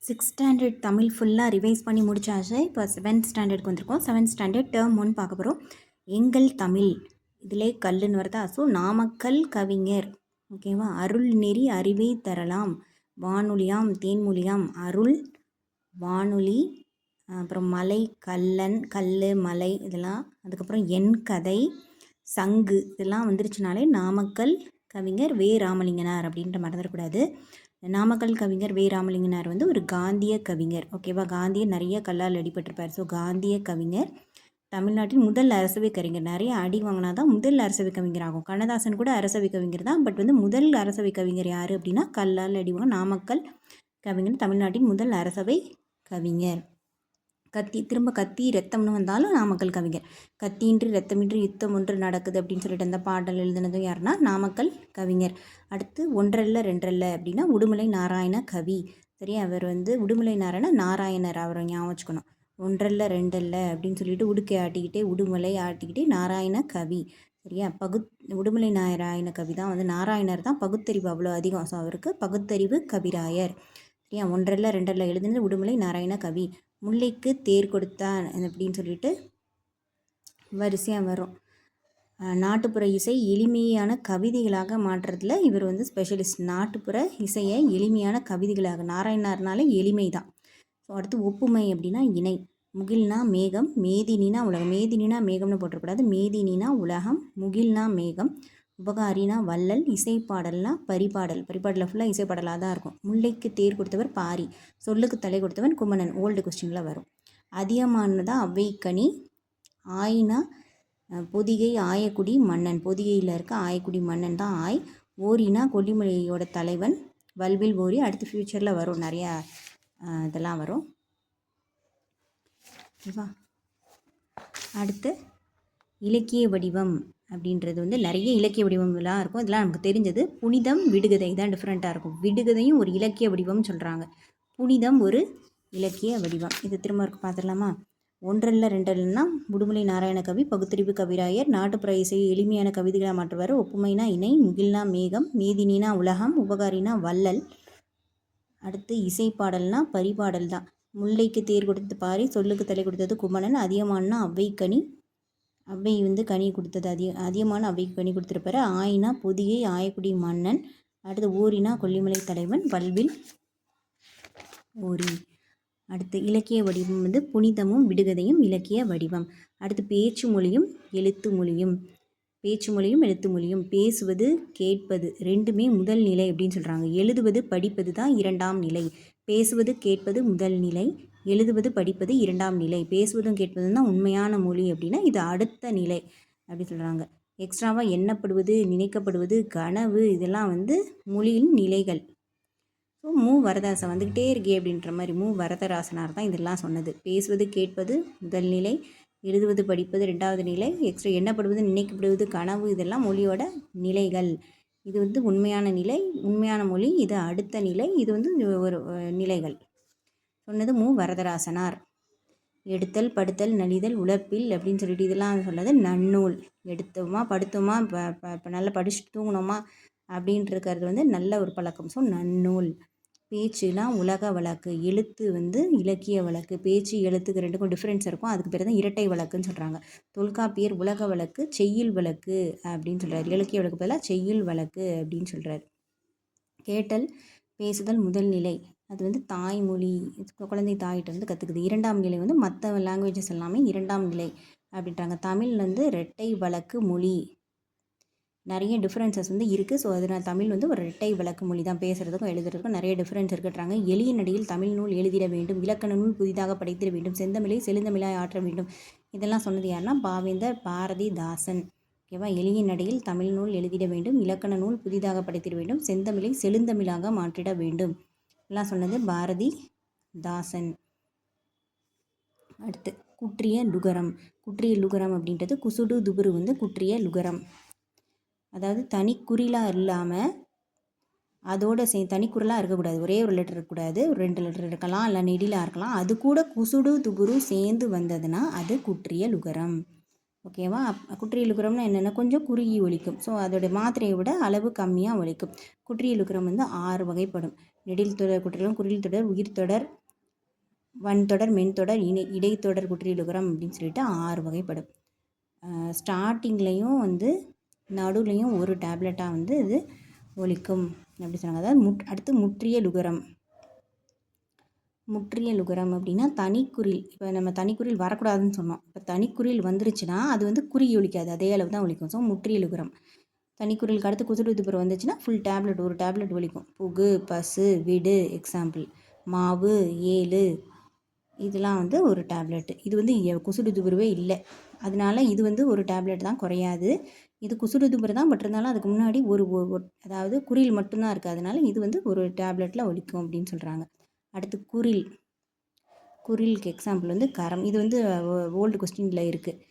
Sixth standard Tamil ஃபுல்லாக revise பண்ணி முடிச்சாச்சு. இப்போ செவன்த் ஸ்டாண்டர்டுக்கு வந்திருக்கோம். செவன்த் ஸ்டாண்டர்ட் டேர்ம் 1 பார்க்க போகிறோம். எங்கள் தமிழ் இதிலே கல்லுன்னு வருதா. ஸோ நாமக்கல் கவிஞர், ஓகேவா. அருள் நெறி அறிவை தரலாம், வானொலியாம் தேன்மொழியாம், அருள் வானொலி, அப்புறம் மலை கல்லன், கல் மலை இதெல்லாம். அதுக்கப்புறம் என் கதை, சங்கு இதெல்லாம் வந்துருச்சுனாலே நாமக்கல் கவிஞர் வே ராமலிங்கனார் அப்படின்ற மறந்துடக்கூடாது. நாமக்கல் கவிஞர் வே ராமலிங்கனார் வந்து ஒரு காந்திய கவிஞர், ஓகேவா. காந்திய நிறைய கல்லால் அடிபட்டிருப்பார். ஸோ காந்திய கவிஞர், தமிழ்நாட்டின் முதல் அரசவை கவிஞர். நிறைய அடி வாங்கினா தான் முதல் அரசவை கவிஞர் ஆகும். கண்ணதாசன் கூட அரசவை கவிஞர் தான், பட் வந்து முதல் அரசவை கவிஞர் யார் அப்படின்னா கல்லால் அடிவாங்க. நாமக்கல் கவிஞர் தமிழ்நாட்டின் முதல் அரசவை கவிஞர். திரும்ப கத்தி ரத்தம்னு வந்தாலும் நாமக்கல் கவிஞர். கத்தியின்றி ரத்தமின்றி யுத்தம் ஒன்று நடக்குது அப்படின்னு சொல்லிட்டு அந்த பாடல் எழுதுனதும் யாருன்னா நாமக்கல் கவிஞர். அடுத்து ஒன்றல்ல ரெண்டல்ல அப்படின்னா உடுமலை நாராயண கவி. சரியா, அவர் வந்து உடுமலை நாராயணர், அவரை ஞாபகம் வச்சுக்கணும். ஒன்றல்ல ரெண்டல்ல அப்படின்னு சொல்லிட்டு உடுக்கை ஆட்டிக்கிட்டே உடுமலை ஆட்டிக்கிட்டே நாராயண கவி. சரியா, உடுமலை நாராயண கவி தான் வந்து நாராயணர் தான் பகுத்தறிவு அவ்வளோ அதிகம். ஸோ அவருக்கு பகுத்தறிவு கவிராயர். சரியா, ஒன்றல்ல ரெண்டல்ல எழுதுனது உடுமலை நாராயண கவி. முல்லைக்கு தேர் கொடுத்தான் அப்படின்னு சொல்லிட்டு வரிசையாக வரும். நாட்டுப்புற இசை எளிமையான கவிதைகளாக மாற்றுறதுல இவர் வந்து ஸ்பெஷலிஸ்ட். நாட்டுப்புற இசையை எளிமையான கவிதைகளாக, நாராயணர்னாலே எளிமை தான். ஸோ அடுத்து ஒப்புமை அப்படின்னா இணை. முகில்னா மேகம், மேதினா உலகம். மேதினா மேகம்னு போட்டக்கூடாது, மேதினா உலகம், முகில்னா மேகம், உபகாரினா வள்ளல், இசைப்பாடல்னா பரிபாடல். பரிபாடலில் ஃபுல்லாக இசைப்பாடலாக தான் இருக்கும். முல்லைக்கு தேர் கொடுத்தவர் பாரி, சொல்லுக்கு தலை கொடுத்தவன் குமணன். ஓல்டு கொஸ்டினில் வரும். அதியமானதான் அவ்வைக்கனி, ஆயினா பொதிகை ஆயக்குடி மன்னன். பொதிகையில் இருக்க ஆயக்குடி மன்னன் தான் ஆய். ஓரினா கொல்லிமலையோட தலைவன், வல்வில் ஓரி. அடுத்து ஃப்யூச்சரில் வரும், நிறையா இதெல்லாம் வரும், ஓகேவா. அடுத்து இலக்கிய வடிவம் அப்படின்றது வந்து நிறைய இலக்கிய வடிவங்களாக இருக்கும். இதெல்லாம் நமக்கு தெரிஞ்சது. புனிதம், விடுகதை தான் டிஃப்ரெண்ட்டாக இருக்கும். விடுகதையும் ஒரு இலக்கிய வடிவம்னு சொல்கிறாங்க, புனிதம் ஒரு இலக்கிய வடிவம். இது திரும்ப இருக்கு பார்த்துடலாமா. ஒன்றல்ல ரெண்டல்னா உடுமலை நாராயண கவி, பகுத்தறிவு கவிராயர், நாட்டுப்புற இசையை எளிமையான கவிதைகளாக மாற்றுவார். ஒப்புமைனா இணை, முகில்னா மேகம், மேதினா உலகம், உபகாரினா வள்ளல். அடுத்து இசைப்பாடல்னா பரிபாடல் தான். முல்லைக்கு தேர் கொடுத்தது பாரி, சொல்லுக்கு தலை கொடுத்தது குமணன், அதியமானா அவ்வைக்கனி, அவ்வை வந்து கனி கொடுத்தது, அதிகமான அவ்வைக்கு கனி கொடுத்துருப்பாரு. ஆயினா பொதிகை ஆயக்குடி மன்னன். அடுத்து ஊரினா கொல்லிமலை தலைவன், வல்வில் ஓரி. அடுத்து இலக்கிய வடிவம் வந்து புனிதமும் விடுகதையும் இலக்கிய வடிவம். அடுத்து பேச்சு மொழியும் எழுத்து மொழியும். பேச்சு மொழியும் எழுத்து மொழியும். பேசுவது கேட்பது ரெண்டுமே முதல் நிலை அப்படின்னு சொல்கிறாங்க. எழுதுவது படிப்பது தான் இரண்டாம் நிலை. பேசுவது கேட்பது முதல் நிலை, எழுதுவது படிப்பது இரண்டாம் நிலை. பேசுவதும் கேட்பதும் தான் உண்மையான மொழி அப்படின்னா இது அடுத்த நிலை அப்படி சொல்கிறாங்க. எக்ஸ்ட்ராவாக எண்ணப்படுவது, நினைக்கப்படுவது, கனவு இதெல்லாம் வந்து மொழியின் நிலைகள். ஸோ மு வரதாசன் வந்துக்கிட்டே இருக்கே அப்படின்ற மாதிரி மு வரதராசனார் தான் இதெல்லாம் சொன்னது. பேசுவது கேட்பது முதல் நிலை, எழுதுவது படிப்பது ரெண்டாவது நிலை, எக்ஸ்ட்ரா எண்ணப்படுவது நினைக்கப்படுவது கனவு இதெல்லாம் மொழியோட நிலைகள். இது வந்து உண்மையான நிலை, உண்மையான மொழி, இது அடுத்த நிலை, இது வந்து ஒரு நிலைகள். சொன்னது மு வரதராசனார். எடுத்தல் படுத்தல் நலிதல் உழப்பில் அப்படின்னு சொல்லிட்டு இதெல்லாம் சொன்னது நன்னூல். எடுத்தோமா படுத்தோமா இப்போ நல்லா படிச்சுட்டு தூங்கினோமா அப்படின்ட்டு இருக்கிறது வந்து நல்ல ஒரு பழக்கம். ஸோ நன்னூல். பேச்சுலாம் உலக வழக்கு, எழுத்து வந்து இலக்கிய வழக்கு. பேச்சு எழுத்துக்கு ரெண்டுக்கும் டிஃப்ரென்ஸ் இருக்கும், அதுக்கு பேர் தான் இரட்டை வழக்குன்னு சொல்கிறாங்க. தொல்காப்பியர் உலக வழக்கு செய்யுள் வழக்கு அப்படின்னு சொல்கிறார். இலக்கிய வழக்கு பதிலாக செய்யுள் வழக்கு அப்படின்னு சொல்கிறார். கேட்டல் பேசுதல் முதல் நிலை, அது வந்து தாய்மொழி, குழந்தை தாயிட்ட வந்து கற்றுக்குது. இரண்டாம் நிலை வந்து மற்ற லாங்குவேஜஸ் எல்லாமே இரண்டாம் நிலை அப்படின்றாங்க. தமிழ் வந்து இரட்டை வழக்கு மொழி, நிறைய டிஃப்ரென்சஸ் வந்து இருக்குது. ஸோ அதனால் தமிழ் வந்து ஒரு இரட்டை வழக்கு மொழி தான். பேசுகிறதுக்கும் எழுதுறதுக்கும் நிறைய டிஃப்ரென்ஸ் இருக்குன்றாங்க. எளிய நடையில் தமிழ் நூல் எழுதிட வேண்டும், இலக்கண நூல் புதிதாக படைத்திட வேண்டும், செந்தமிழை செழுந்தமிழாய் ஆற்ற வேண்டும். இதெல்லாம் சொன்னது யாருன்னா பாவேந்தர் பாரதிதாசன். ஓகேவா. எளிய நடையில் தமிழ் நூல் எழுதிட வேண்டும், இலக்கண நூல் புதிதாக படைத்திட வேண்டும், செந்தமிழை செழுந்தமிழாக மாற்றிட வேண்டும், எல்லாம் சொன்னது பாரதிதாசன். அடுத்து குற்றிய லுகரம். குற்றிய லுகரம் அப்படின்றது குசுடு துபுரு வந்து குற்றிய லுகரம். அதாவது தனிக்குறிலாக இல்லாமல் அதோட தனிக்குறலாக இருக்கக்கூடாது, ஒரே ஒரு லெட்டர் இருக்கக்கூடாது, ஒரு 2 லெட்டர் இருக்கலாம், இல்லை நெடிலாக இருக்கலாம். அது கூட குசுடு துபுரு சேர்ந்து வந்ததுன்னா அது குற்றிய லுகரம். ஓகேவா. குற்றிய லுகரம்னா என்னென்னா கொஞ்சம் குறுகி ஒலிக்கும். ஸோ அதோடைய மாத்திரையை விட அளவு கம்மியாக ஒலிக்கும். குற்றிய லுகரம் வந்து 6 வகைப்படும். நெடில் தொடர் குற்றியலுகரம், குறில் தொடர், உயிர் தொடர், வன்தொடர், மென்தொடர், இடைத்தொடர் குற்றியலுகரம் அப்படின்னு சொல்லிட்டு 6 வகைப்படும். ஸ்டார்டிங்லேயும் வந்து நடுவுலையும் ஒரு டேப்லெட்டாக வந்து இது ஒலிக்கும் அப்படி சொன்னாங்க. அதாவது அடுத்து முற்றிய லுகரம். முற்றிய லுகரம் அப்படின்னா தனிக்குறில். இப்போ நம்ம தனிக்குறில் வரக்கூடாதுன்னு சொன்னோம். இப்போ தனிக்குறில் வந்துருச்சுன்னா அது வந்து குறி ஒலிக்காது, அதே அளவு தான் ஒலிக்கும். ஸோ முற்றிய லுகரம். தனிக்குறிலுக்கு அடுத்து குசுடுதுப்புறம் வந்துச்சுன்னா ஃபுல் டேப்லெட், ஒரு டேப்லெட் ஒலிக்கும். புகு, பசு, விடு எக்ஸாம்பிள். மாவு, 7 இதெல்லாம் வந்து ஒரு டேப்லெட்டு. இது வந்து குசுடுதுப்புருவே இல்லை, அதனால இது வந்து ஒரு டேப்லெட் தான், குறையாது. இது குசுடுதுப்புரு தான், பட் இருந்தாலும் அதுக்கு முன்னாடி ஒரு அதாவது குறில் மட்டும்தான் இருக்குது, அதனால இது வந்து ஒரு டேப்லெட்டில் ஒலிக்கும் அப்படின்னு சொல்கிறாங்க. அடுத்து குறில். குறிலுக்கு எக்ஸாம்பிள் வந்து கரம். இது வந்து ஓல்டு கொஸ்டினில் இருக்குது.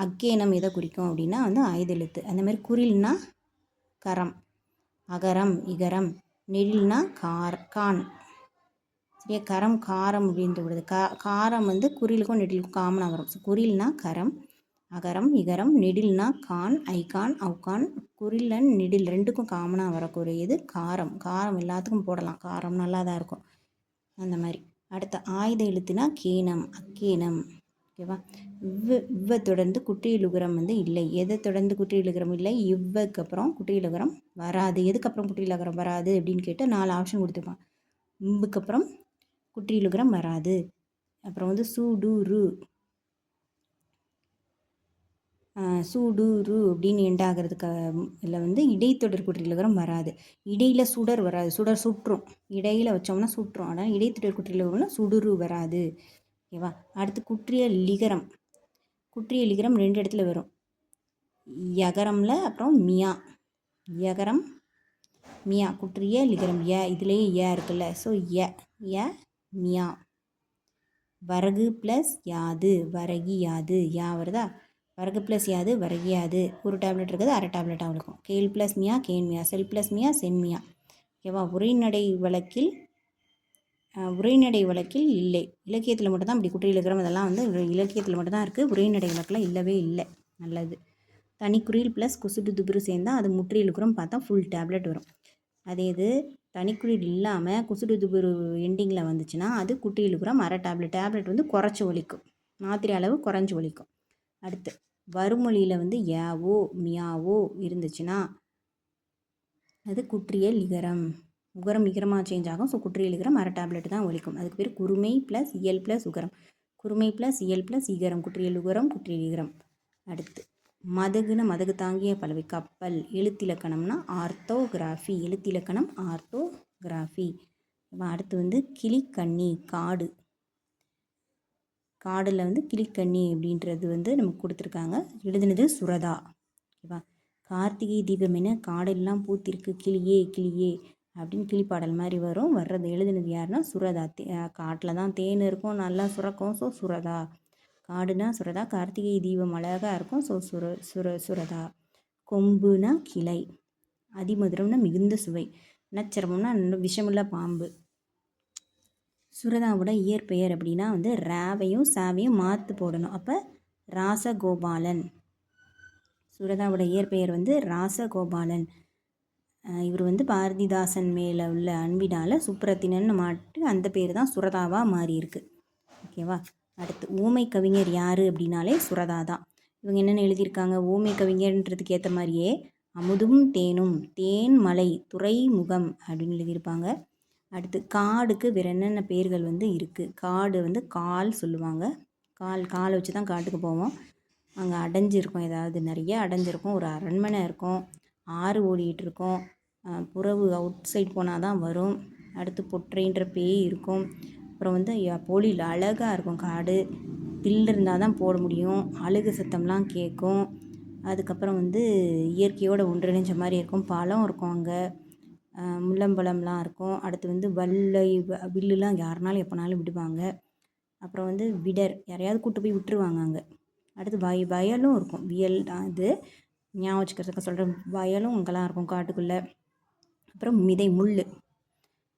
அக்கேனம் எதை குறிக்கும் அப்படின்னா வந்து ஆயுதெழுத்து. அந்த மாதிரி குறில்னா கரம், அகரம், இகரம், நெடில்னா கான். சரியா? கரம், காரம் அப்படின்றது காரம் வந்து குறிலுக்கும் நெடிலுக்கும் காமனாக வரும். ஸோ குறில்னா கரம், அகரம், இகரம், நெடில்னா கான், ஐகான், அவுகான். குறில் அண்ட் நெடில் ரெண்டுக்கும் காமனாக வரக்கூடியது காரம். காரம் எல்லாத்துக்கும் போடலாம், காரம் நல்லா தான் இருக்கும். அந்த மாதிரி. அடுத்த ஆயுத எழுத்துனா கேனம், அக்கேனம். ஓகேவா? இவ்வ தொடர்ந்து குற்றியலுகரம் வந்து இல்லை. எதை தொடர்ந்து குற்றியலுகரம் இல்லை? இவ்வக்கு அப்புறம் குற்றியலுகரம் வராது. எதுக்கப்புறம் குற்றியலுகரம் வராது அப்படின்னு கேட்டு 4 ஆப்ஷன் கொடுத்துருப்பான். இம்புக்கு அப்புறம் குற்றியலுகரம் வராது. அப்புறம் வந்து சூடு ரு, சூடு ரு அப்படின்னு எண்டாகிறதுக்கு இல்லை வந்து இடைத்தொடர் குற்றியலுகரம் வராது. இடையில் சுடர் வராது, சுடர் சுற்றும். இடையில் வச்சோம்னா சுற்றும், ஆனால் இடைத்தொடர் குற்றியலுகரம்னா சுடுரு வராது. ஓகேவா? அடுத்து குற்றிய லிகரம். குற்றிய லிகரம் 2 இடத்துல வரும். யகரமில் அப்புறம் மியா. யகரம், மியா. குற்றிய லிகரம் இதுலேயே இருக்குல்ல, ஸோ ய மியா. வரகு ப்ளஸ் யாது, வரகி யாது, வருதா? வரகு ப்ளஸ் யாது, வரகியாது. ஒரு டேப்லெட் இருக்குது, அரை டேப்லெட்டாக இருக்கும். கேள் ப்ளஸ் மியா, கேன்மியா. செல் ப்ளஸ் மியா, சென்மியா. ஓகேவா? உரைநடை வழக்கில் இல்லை. இலக்கியத்தில் மட்டும்தான் இப்படி குற்றியலுகரம் இதெல்லாம் வந்து இலக்கியத்தில் மட்டும்தான் இருக்குது. உரைநடை வழக்கில் இல்லவே இல்லை. நல்லது. தனிக்குறில் ப்ளஸ் குசுடுதுபுரு சேர்ந்தால் அது முற்றியலுகரம் பார்த்தா ஃபுல் டேப்லெட் வரும். அதே இது தனிக்குறில் இல்லாமல் குசுடுதுபுரு எண்டிங்கில் வந்துச்சுன்னா அது குற்றியலுகரம் அரை டேப்லெட் வந்து குறைச்சி ஒலிக்கும், மாத்திரை அளவு குறைஞ்சி ஒலிக்கும். அடுத்து வறுமொழியில் வந்து யாவோ மியாவோ இருந்துச்சுன்னா அது குற்றிய லிகரம். உகரம் இகரமாக சேஞ்ச் ஆகும். ஸோ குற்றிய லிகரம் அரை டேப்லெட் தான் ஒலிக்கும். அதுக்கு பேர் குறுமை ப்ளஸ் இயல் ப்ளஸ் உகரம். குறுமை ப்ளஸ் இயல் ப்ளஸ் இகரம். குற்றிய லுகரம், குற்றிய லிகரம். அடுத்து மதகுன மதகு தாங்கிய பலவை. கப்பல். எழுத்திலக்கணம்னா ஆர்த்தோகிராஃபி. எழுத்திலக்கணம் ஆர்த்தோகிராஃபி. அடுத்து வந்து கிளிக்கண்ணி, காடு. காடில் வந்து கிளிக்கண்ணி அப்படின்றது வந்து நமக்கு கொடுத்துருக்காங்க. எழுதுனது சுரதா. ஓகேவா? கார்த்திகை தீபம் என காடெல்லாம் பூத்திருக்கு கிளியே கிளியே அப்படின்னு கிளிப்பாடல் மாதிரி வரும். எழுதுனது யாருன்னா சுரதா. காட்டில் தான் தேன் இருக்கும், நல்லா சுரக்கும். ஸோ சுரதா. காடுனா சுரதா. கார்த்திகை தீபம் அழகாக இருக்கும். ஸோ சுரதா. கொம்புனா கிளை. அதிமதுரம்னா மிகுந்த சுவை. நச்சரமம்னா விஷமுள்ள பாம்பு. சுரதாவோட இயற்பெயர் அப்படின்னா வந்து ராவையும் சாவையும் மாற்று போடணும். அப்போ ராசகோபாலன். சுரதாவோட இயற்பெயர் வந்து ராசகோபாலன். இவர் வந்து பாரதிதாசன் மேலே உள்ள அன்பினால் சுப்ரத்தினன்னு மாட்டு அந்த பேர் தான் சுரதாவாக மாறியிருக்கு. ஓகேவா? அடுத்து ஊமை கவிஞர் யார் அப்படின்னாலே சுரதா தான். இவங்க என்னென்ன எழுதியிருக்காங்க? ஊமை கவிஞர்ன்றதுக்கு ஏற்ற மாதிரியே அமுதும் தேனும், தேன் மலை, துறைமுகம் அப்படின்னு எழுதியிருப்பாங்க. அடுத்து காடுக்கு வேறு என்னென்ன பேர்கள் வந்து இருக்குது? காடு வந்து கால் சொல்லுவாங்க. காலை வச்சு தான் காட்டுக்கு போவோம். அங்கே அடைஞ்சிருக்கும், ஏதாவது நிறைய அடைஞ்சிருக்கும். ஒரு அரண்மனை இருக்கும், ஆறு ஓடிட்டு இருக்கும், புறவு அவுட் சைட் போனால் தான் வரும். அடுத்து பொற்றைன்ற பேய் இருக்கும். அப்புறம் வந்து பொழில் அழகாக இருக்கும் காடு. பில் இருந்தால் தான் போட முடியும். அழுகு சத்தம்லாம் கேட்கும். அதுக்கப்புறம் வந்து இயற்கையோடு ஒன்றிணைஞ்ச மாதிரி இருக்கும். பழம் இருக்கும் அங்கே, முள்ளம்பழம்லாம் இருக்கும். அடுத்து வந்து வில்லுலாம் யாருனாலும் எப்போனாலும் விடுவாங்க. அப்புறம் வந்து விடர், யாரையாவது கூப்பிட்டு போய் விட்டுருவாங்க அங்கே. அடுத்து வயலும் இருக்கும். வியல் அது ஞாபகம் வச்சுக்கிறதுக்கு சொல்கிறேன். வயலும் அங்கெல்லாம் இருக்கும் காட்டுக்குள்ளே. அப்புறம்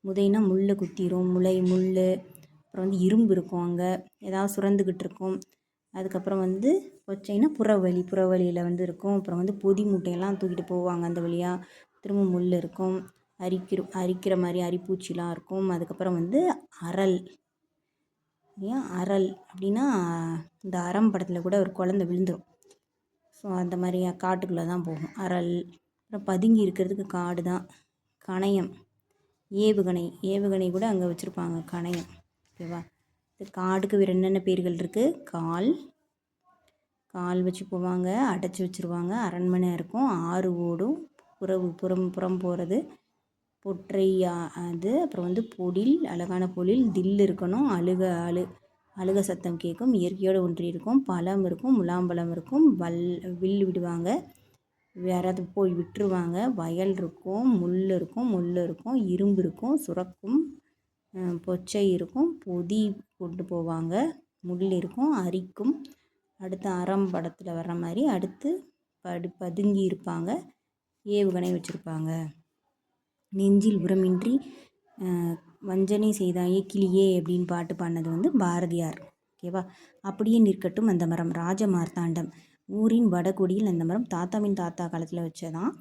முதைனா முள் குத்திரும், முளை முள். அப்புறம் வந்து இரும்பு இருக்கும் அங்கே, ஏதாவது சுரந்துக்கிட்டு இருக்கும். அதுக்கப்புறம் வந்து கொச்சைனா புறவழியில் வந்து இருக்கும். அப்புறம் வந்து பொதி மூட்டையெல்லாம் தூக்கிட்டு போவாங்க அந்த வழியாக. திரும்ப முள் இருக்கும். அரிக்கிற மாதிரி அரிப்பூச்சிலாம் இருக்கும். அதுக்கப்புறம் வந்து அரல். ஏன் அரல் அப்படின்னா இந்த அறம் படத்தில் கூட ஒரு குழந்தை விழுந்துடும். ஸோ அந்த மாதிரி காட்டுக்குள்ளே தான் போகும் அரல். அப்புறம் பதுங்கி இருக்கிறதுக்கு காடு தான். கணையம், ஏவுகணை கூட அங்கே வச்சுருப்பாங்க, கணையம். ஓகேவா? இது காடுக்கு வேறு என்னென்ன பேர்கள் இருக்குது? கால் வச்சு போவாங்க, அடைச்சி வச்சுருவாங்க, அரண்மனை இருக்கும், ஆறு ஓடும், புறம் போகிறது, பொற்றை அது. அப்புறம் வந்து பொழில், அழகான பொழில், தில் இருக்கணும், அழுக சத்தம் கேட்கும், இயற்கையோடு ஒன்றி இருக்கும், பழம் இருக்கும், முலாம்பழம் இருக்கும், வில் விடுவாங்க, யாராவது போய் விட்டுருவாங்க, வயல் இருக்கும், முள் இருக்கும், இரும்பு இருக்கும், சுரக்கும், பொச்சை இருக்கும், பொதி கொண்டு போவாங்க, முள் இருக்கும், அரிக்கும். அடுத்து அறம் படத்தில் வர்ற மாதிரி அடுத்து பதுங்கி இருப்பாங்க, ஏவுகணை வச்சுருப்பாங்க. நெஞ்சில் உரமின்றி வஞ்சனை செய்தாயே கிளியே அப்படின்னு பாட்டு பாடினது வந்து பாரதியார். ஓகேவா? அப்படியே நிற்கட்டும் அந்த மரம், ராஜ மார்த்தாண்டம். ஊரின் வடகொடியில் அந்த மரம் தாத்தாவின் தாத்தா காலத்தில் வச்சதான்.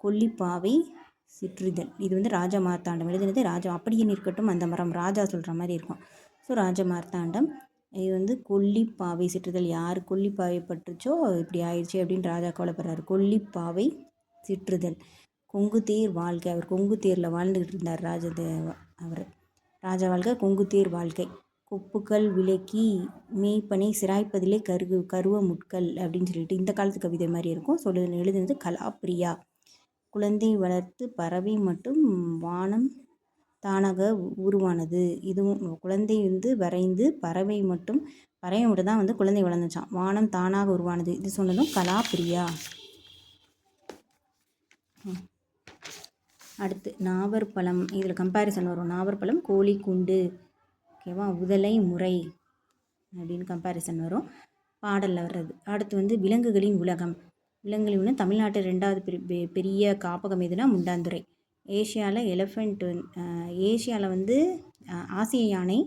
கொல்லிப்பாவை சிற்றிதழ். இது வந்து ராஜா மார்த்தாண்டம் எழுதினது ராஜா. அப்படியே நிற்கட்டும் அந்த மரம், ராஜா சொல்கிற மாதிரி இருக்கும். ஸோ ராஜ மார்த்தாண்டம். இது வந்து கொல்லிப்பாவை சிற்றிதழ். யார் கொல்லிப்பாவை பட்டுச்சோ இப்படி ஆயிடுச்சு அப்படின்னு ராஜா கவலைப்படுறாரு. கொல்லிப்பாவை சிற்றிதழ். கொங்கு தேர் வாழ்க்கை. அவர் கொங்கு தேரில் வாழ்ந்துக்கிட்டு இருந்தார் அவர் ராஜா வாழ்க்கை கொங்கு தேர் வாழ்க்கை. கொப்புக்கள் விலக்கி மேய்ப்பனை சிராய்ப்பதிலே கருவ முட்கள் அப்படின்னு சொல்லிட்டு இந்த காலத்து கவிதை மாதிரி இருக்கும். எழுதுனது கலாப்பிரியா. குழந்தை வளர்த்து பறவை மட்டும் வானம் தானாக உருவானது. இதுவும் குழந்தை வந்து வரைந்து பறவை மட்டும் தான் வந்து குழந்தை வளர்ந்துச்சான். வானம் தானாக உருவானது. இது சொன்னதும் கலாப்பிரியா. அடுத்து நாவற்பழம். இதில் கம்பேரிசன் வரும். நாவற்பழம், கோழி குண்டு. ஓகேவா? உதலை முறை அப்படின்னு கம்பேரிசன் வரும் பாடலில் வர்றது. அடுத்து வந்து விலங்குகளின் உலகம். விலங்குகளின் தமிழ்நாட்டு 2வது பெரிய காப்பகம் எதுனா முண்டாந்துறை. ஏஷியாவில் வந்து ஆசிய யானை,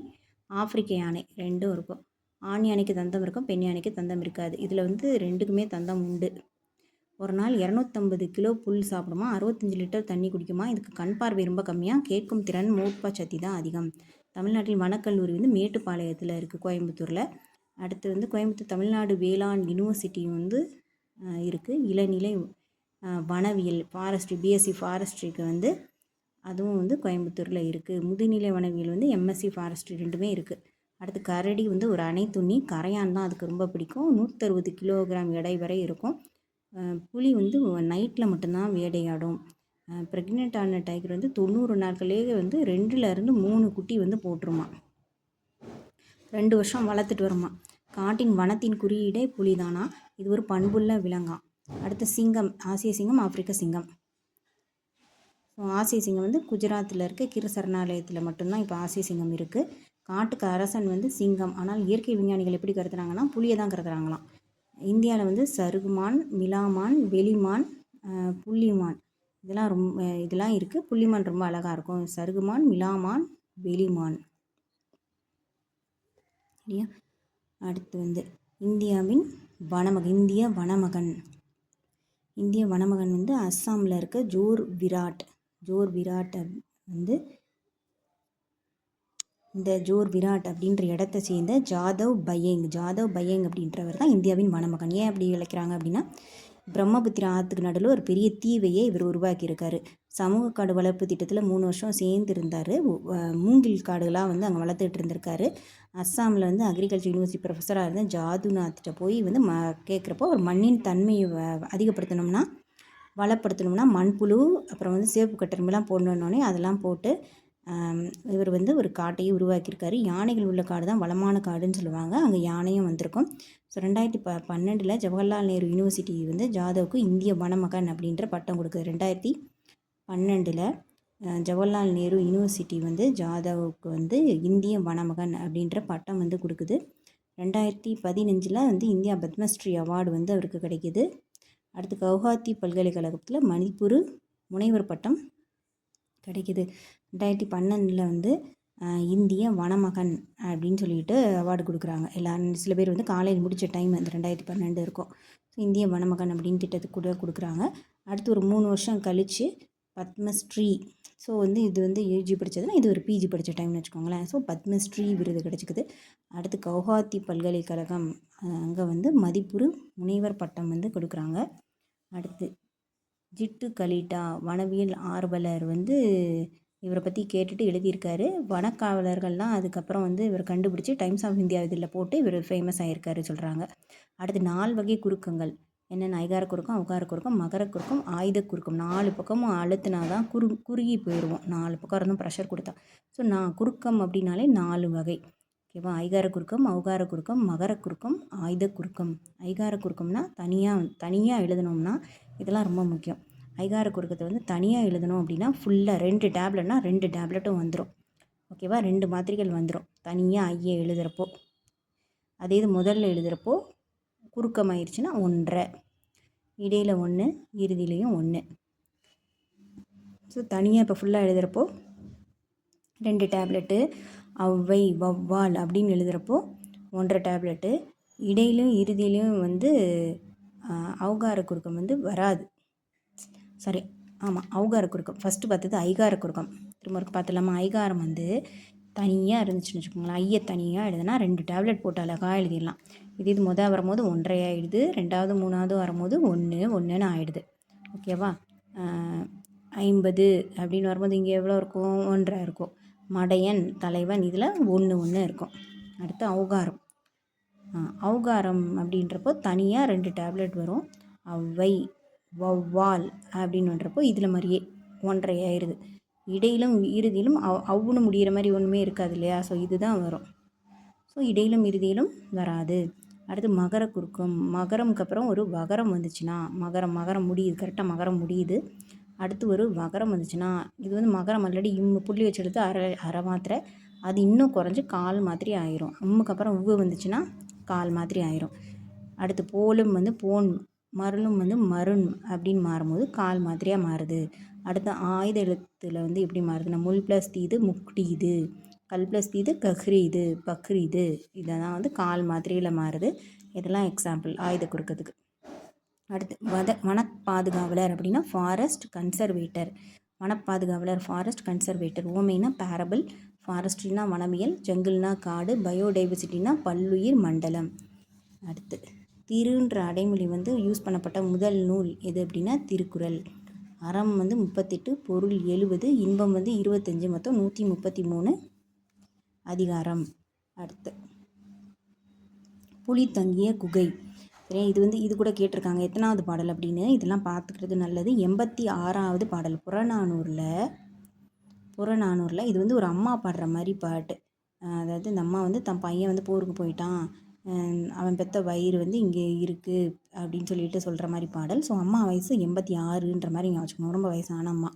ஆப்பிரிக்க யானை ரெண்டும் இருக்கும். ஆண் யானைக்கு தந்தம் இருக்கும், பெண் யானைக்கு தந்தம் இருக்காது. இதில் வந்து ரெண்டுக்குமே தந்தம் உண்டு. ஒரு நாள் 250 கிலோ புல் சாப்பிடுமா, 65 லிட்டர் தண்ணி குடிக்குமா. இதுக்கு கண் பார்வை ரொம்ப கம்மியாக, கேட்கும் திறன் மூப்ப சக்தி தான் அதிகம். தமிழ்நாட்டில் வனக்கல்லூரி வந்து மேட்டுப்பாளையத்தில் இருக்குது, கோயம்புத்தூரில். அடுத்து வந்து கோயம்புத்தூர் தமிழ்நாடு வேளாண் யூனிவர்சிட்டி வந்து இருக்குது. இளநிலை வனவியல் ஃபாரஸ்ட்ரி, பிஎஸ்சி ஃபாரஸ்ட்ரிக்கு வந்து அதுவும் வந்து கோயம்புத்தூரில் இருக்குது. முதுநிலை வனவியல் வந்து எம்எஸ்சி ஃபாரஸ்ட்ரி ரெண்டுமே இருக்குது. அடுத்து கரடி வந்து ஒரு அணை துண்ணி, கரையான் தான் அதுக்கு ரொம்ப பிடிக்கும். 160 கிலோகிராம் எடை வரை இருக்கும். புலி வந்து நைட்டில் மட்டும்தான் வேட்டையாடும். ப்ரெக்னென்ட் ஆன டைகர் வந்து 90 நாட்களே வந்து 2லேருந்து 3 குட்டி வந்து போட்டுருமா. 2 வருஷம் வளர்த்துட்டு வருமா. காட்டின் வனத்தின் குறியீடே புலி தானா. இது ஒரு பண்புள்ள விலங்காம். அடுத்து சிங்கம். ஆசிய சிங்கம், ஆப்பிரிக்க சிங்கம். ஸோ ஆசிய சிங்கம் வந்து குஜராத்தில் இருக்க கிர் சரணாலயத்தில் மட்டும்தான் இப்போ ஆசிய சிங்கம் இருக்குது. காட்டுக்கு அரசன் வந்து சிங்கம். ஆனால் இயற்கை விஞ்ஞானிகள் எப்படி கருதுறாங்கன்னா புலியை தான் கருதுறாங்களாம். இந்தியாவில் வந்து சருகுமான், மிலாமான், வெளிமான், புள்ளிமான் இதெல்லாம் இருக்குது. புள்ளிமான் ரொம்ப அழகாக இருக்கும். சருகுமான், மிலாமான், வெளிமான். இல்லையா? அடுத்து வந்து இந்திய வனமகன். இந்திய வனமகன் வந்து அஸ்ஸாமில் இருக்க ஜோர் விராட் வந்து இந்த ஜோர் விராட் அப்படின்ற இடத்த சேர்ந்த ஜாதவ் பயேங் அப்படின்றவர் தான் இந்தியாவின் வனமகன். ஏன் அப்படி அழைக்கிறாங்க அப்படின்னா, பிரம்மபுத்திரா ஆற்றுக்கு நடுவில் ஒரு பெரிய தீவையே இவர் உருவாக்கியிருக்காரு. சமூக காடு வளர்ப்பு திட்டத்தில் 3 வருஷம் சேர்ந்து இருந்தார். மூங்கில் காடுகளாக வந்து அங்கே வளர்த்துட்டு இருந்திருக்காரு. அஸ்ஸாமில் வந்து அக்ரிகல்ச்சர் யூனிவர்சிட்டி ப்ரொஃபஸராக இருந்த ஜாதுநாத்திட்ட போய் வந்து கேட்குறப்போ ஒரு மண்ணின் தன்மையை வளப்படுத்தணும்னா மண்புழு, அப்புறம் வந்து சேப்பு கட்டெரும்பெல்லாம் போடணுன்னே அதெல்லாம் போட்டு இவர் வந்து ஒரு காட்டையே உருவாக்கியிருக்காரு. யானைகள் உள்ள காடு தான் வளமான காடுன்னு சொல்லுவாங்க. அங்கே யானையும் வந்திருக்கும். ஸோ 2012 ஜவஹர்லால் நேரு யூனிவர்சிட்டி வந்து ஜாதவுக்கு இந்திய வனமகன் அப்படின்ற பட்டம் கொடுக்குது. 2012 ஜவஹர்லால் நேரு யூனிவர்சிட்டி வந்து ஜாதவுக்கு வந்து இந்திய வனமகன் அப்படின்ற பட்டம் வந்து கொடுக்குது. 2015 வந்து இந்தியா பத்மஸ்ரீ அவார்டு வந்து அவருக்கு கிடைக்கிது. அடுத்து கவுஹாத்தி பல்கலைக்கழகத்தில் மணிப்பூர் முனைவர் பட்டம் கிடைக்கிது. 2012 வந்து இந்திய வனமகன் அப்படின்னு சொல்லிட்டு அவார்டு கொடுக்குறாங்க. சில பேர் வந்து காலேஜ் முடித்த டைம் அந்த 2012 இருக்கும். ஸோ இந்திய வனமகன் அப்படின்னு திட்டத்துக்கு கூட கொடுக்குறாங்க. அடுத்து ஒரு 3 வருஷம் கழித்து பத்மஸ்ரீ. ஸோ வந்து இது வந்து யூஜி படித்ததுன்னா இது ஒரு பிஜி படித்த டைம்னு வச்சுக்கோங்களேன். ஸோ பத்மஸ்ரீ விருது கிடச்சிக்குது. அடுத்து கவுஹாத்தி பல்கலைக்கழகம், அங்கே வந்து மதிப்புறு முனைவர் பட்டம் வந்து கொடுக்குறாங்க. அடுத்து ஜிட்டு கலிட்டா வனவியல் ஆர்வலர் வந்து இவரை பற்றி கேட்டுட்டு எழுதியிருக்காரு. வனக்காவலர்கள்லாம் அதுக்கப்புறம் வந்து இவர் கண்டுபிடிச்சி டைம்ஸ் ஆஃப் இந்தியா இதில் போட்டு இவர் ஃபேமஸ் ஆகியிருக்காரு சொல்கிறாங்க. அடுத்து 4 வகை குறுக்கங்கள் என்னென்ன? ஐகார குறுக்கம், உகார குறுக்கம், மகர குறுக்கம், ஆயுத குறுக்கம். 4 பக்கமும் அழுத்தினா தான் குறுகி போயிடுவோம். 4 பக்கம் இருந்தும் ப்ரெஷர் கொடுத்தா. ஸோ குறுக்கம் அப்படின்னாலே 4 வகை. ஓகேவா? ஐகார குறுக்கம், ஔகார குறுக்கம், மகர குறுக்கம், ஆயுத குறுக்கம். ஐகார குறுக்கம்னா தனியாக எழுதணும்னா இதெல்லாம் ரொம்ப முக்கியம். ஐகார குறுக்கத்தை வந்து தனியாக எழுதணும் அப்படின்னா ஃபுல்லாக 2 டேப்லெட்னா 2 டேப்லெட்டும் வந்துடும். ஓகேவா? 2 மாத்திரைகள் வந்துடும் தனியாக ஐயை எழுதுகிறப்போ. அதே இது முதல்ல எழுதுகிறப்போ குறுக்கமாயிருச்சுன்னா 1.5, இடையில் 1, இறுதியிலையும் 1. ஸோ தனியாக இப்போ ஃபுல்லாக எழுதுகிறப்போ 2 டேப்லெட்டு. ஔவை, வௌவால் அப்படின்னு எழுதுகிறப்போ 1.5 டேப்லெட்டு. இடையிலும் இறுதியிலையும் வந்து ஔகார குறுக்கம் வந்து வராது. சரி, ஆமாம், ஔகார குறுக்கம். ஃபஸ்ட்டு பார்த்தது ஐகார குறுக்கம். திரும்ப பார்த்துலாமா? ஐகாரம் வந்து தனியாக இருந்துச்சுன்னு வச்சுக்கோங்களேன். ஐயை தனியாக எழுதுனா 2 டேப்லெட் போட்டு அழகாக எழுதிடலாம். இது முதல் வரும்போது 1.5 ஆகிடுது, 2வது 3வது வரும்போது 1 ஆகிடுது. ஓகேவா? 50 அப்படின்னு வரும்போது இங்கே எவ்வளோ இருக்கும்? 1.5 இருக்கும். மடையன், தலைவன், இதில் 1 இருக்கும். அடுத்து ஔகாரம். ஔகாரம் அப்படின்றப்போ தனியாக 2 டேப்லெட் வரும். ஔவை, வௌவால் அப்படின்றப்போ இதில் மாதிரியே 1.5 ஆயிடுது. இடையிலும் இறுதியிலும் அவ்வுன்னு முடிகிற மாதிரி ஒன்றுமே இருக்காது இல்லையா? ஸோ இதுதான் வரும். ஸோ இடையிலும் இறுதியிலும் வராது. அடுத்து மகர குறுக்கம். மகரம்க்கு அப்புறம் ஒரு வகரம் வந்துச்சுன்னா, மகரம் முடியுது, கரெக்டாக மகரம் முடியுது. அடுத்து ஒரு வகரம் வந்துச்சுன்னா, இது வந்து மகரம் ஆல்ரெடி புள்ளி வச்சு எடுத்து அரை மாத்திரை, அது இன்னும் குறைஞ்சி 1/4 மாத்திரை ஆயிரும். அப்புறம் உவ்வு வந்துச்சுன்னா 1/4 மாத்திரை ஆயிரும். அடுத்து போலும் வந்து போன், மருளும் வந்து மருண் அப்படின்னு மாறும்போது 1/4 மாத்திரையாக மாறுது. அடுத்து ஆயுத எழுத்தில் வந்து எப்படி மாறுதுன்னா, முள் ப்ளஸ் தீது முக்டீது, கல் ப்ளஸ் தீது கஹ்ரீது, பக்ரீது. இதெல்லாம் வந்து 1/4 மாத்திரையில் மாறுது. இதெல்லாம் எக்ஸாம்பிள் ஆயுத குறுக்கத்துக்கு. அடுத்து வனப்பாதுகாவலர் அப்படின்னா ஃபாரஸ்ட் கன்சர்வேட்டர். வனப்பாதுகாவலர் ஃபாரஸ்ட் கன்சர்வேட்டர். ஓமைனா பேரபிள், ஃபாரஸ்ட்ரினா வனவியல், ஜங்கிள்னா காடு, பயோடைவர்சிட்டினா பல்லுயிர் மண்டலம். அடுத்து திருன்ற அடைமொழி வந்து யூஸ் பண்ணப்பட்ட முதல் நூல் எது அப்படின்னா திருக்குறள். அறம் வந்து 38, பொருள் 70, இன்பம் வந்து 25, மொத்தம் 133 அதிகாரம். அடுத்து புலி தங்கிய குகை. சரி, இது கூட கேட்டிருக்காங்க எத்தனாவது பாடல் அப்படின்னு. இதெல்லாம் பார்த்துக்கிறது நல்லது. 86வது பாடல். புறநானூரில் இது வந்து ஒரு அம்மா பாடுற மாதிரி பாட்டு. அதாவது இந்த அம்மா வந்து தன் பையன் வந்து போருக்கு போயிட்டான், அவன் பெற்ற வயிறு வந்து இங்கே இருக்குது அப்படின்னு சொல்லிட்டு சொல்கிற மாதிரி பாடல். ஸோ அம்மா வயசு 86ன்ற மாதிரி இங்கே வச்சுக்கணும், ரொம்ப வயசான அம்மா.